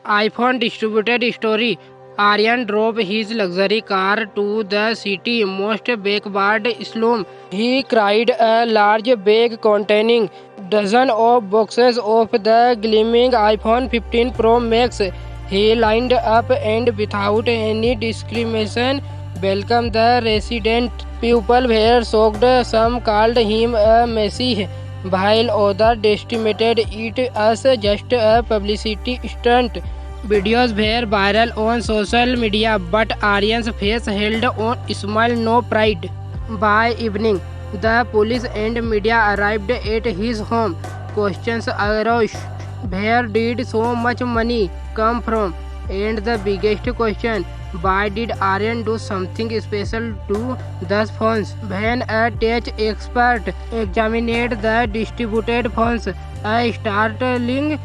iPhone distributed story. Aryan drove his luxury car to the city most backward slum. He carried a large bag containing dozen of boxes of the gleaming iPhone 15 Pro Max. He lined up and without any discrimination welcomed the resident. People were shocked. Some called him a messiah, while others estimated it as just a publicity stunt. Videos were viral on social media, but Aryan's face held on smile, no pride. By evening, the police and media arrived at his home. Questions arose. Where did so much money come from? And the biggest question, why did Aryan do something special to those phones? When a tech expert examined the distributed phones, a startling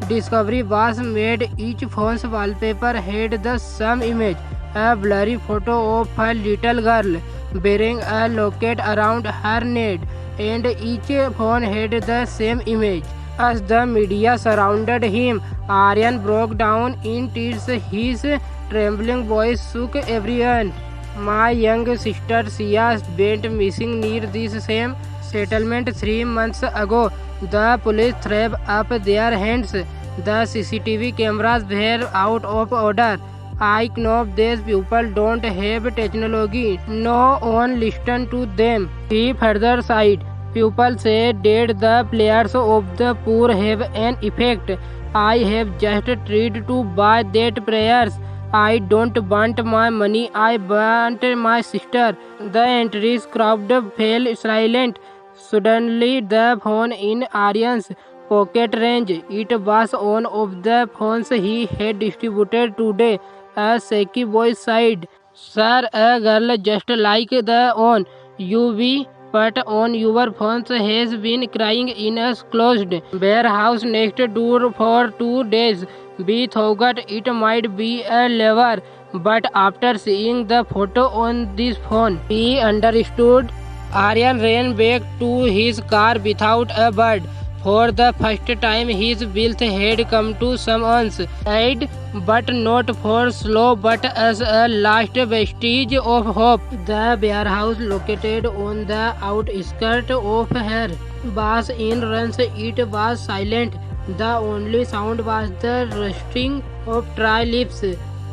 discovery was made. Each phone's wallpaper had the same image, a blurry photo of a little girl wearing a locket around her neck, and each phone had the same image. As the media surrounded him, Aryan broke down in tears. His trembling voice shook everyone. My young sister Sia went missing near this same settlement 3 months ago. The police threw up their hands. The CCTV cameras were out of order. I know these people don't have technology. No one listened to them. He further said, people say that the players of the poor have an effect. I have just tried to buy that prayers. I don't want my money, I want my sister. The entries crowd fell silent. Suddenly the phone in Aryan's pocket rang. It was one of the phones he had distributed today. A shaky voice said, Sir, a girl just like the one you put on your phone has been crying in a closed warehouse next door for 2 days. We thought it might be a lever, but after seeing the photo on this phone, we understood. Aryan ran back to his car without a word. For the first time his wealth had come to someone's aid, but not for slow, but as a last vestige of hope. The warehouse located on the outskirts of her was in ruins. It was silent. The only sound was the rustling of dry leaves.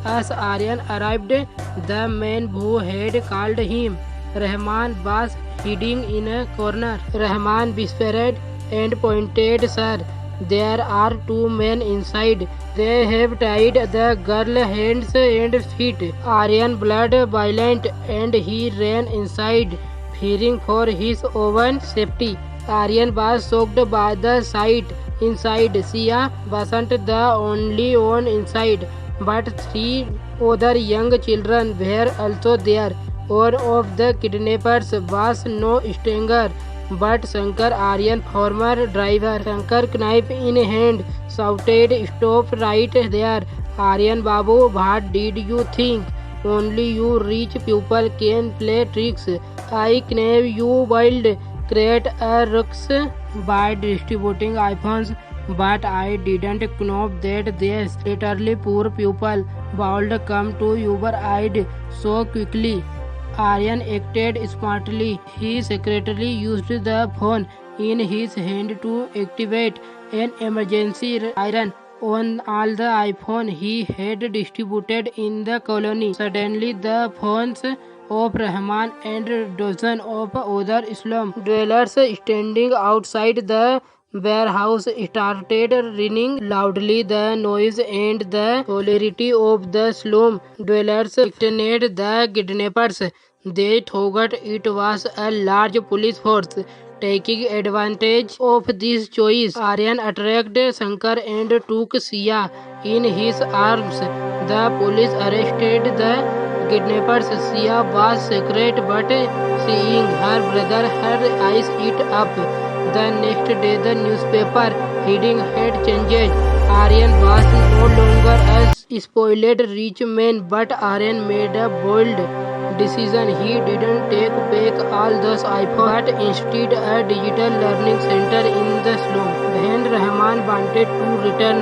As Aryan arrived, the man who had called him Rahman was hiding in a corner. Rahman whispered and pointed, Sir, there are 2 men inside. They have tied the girl hands and feet. Aryan blood violent and he ran inside, fearing for his own safety. Aryan was shocked by the sight inside. Sia wasn't the only one inside, but 3 other young children were also there. One of the kidnappers was no stranger but Shankar Aryan, former driver. Shankar, knife in hand, shouted, Stop right there. Aryan Babu, what did you think? Only you rich people can play tricks. I know you will create a ruckus by distributing iPhones, but I didn't know that these literally poor people would come to your aid so quickly. Aryan acted smartly. He secretly used the phone in his hand to activate an emergency siren on all the iPhone he had distributed in the colony. Suddenly, the phones of Rahman and dozens of other slum dwellers standing outside the warehouse started ringing loudly. The noise and the hilarity of the slum dwellers frightened the kidnappers. They thought it was a large police force taking advantage of this choice. Aryan attracted Shankar and took Sia in his arms. The police arrested the kidnappers. Sia was scared, but seeing her brother, her eyes lit up. The next day, the newspaper heading had changed. Aryan was no longer a spoiled rich man, but Aryan made a bold decision. He didn't take back all those iPhones, but instead a digital learning center in the slum. When Rahman wanted to return,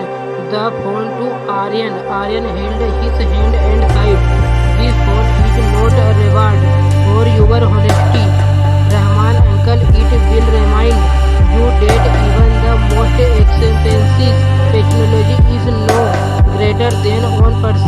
the phone to Aryan. Aryan held his hand and sighed. This phone is not a reward for your honesty, Rahman uncle. It will remind you that even the most expensive technology is no greater than one person.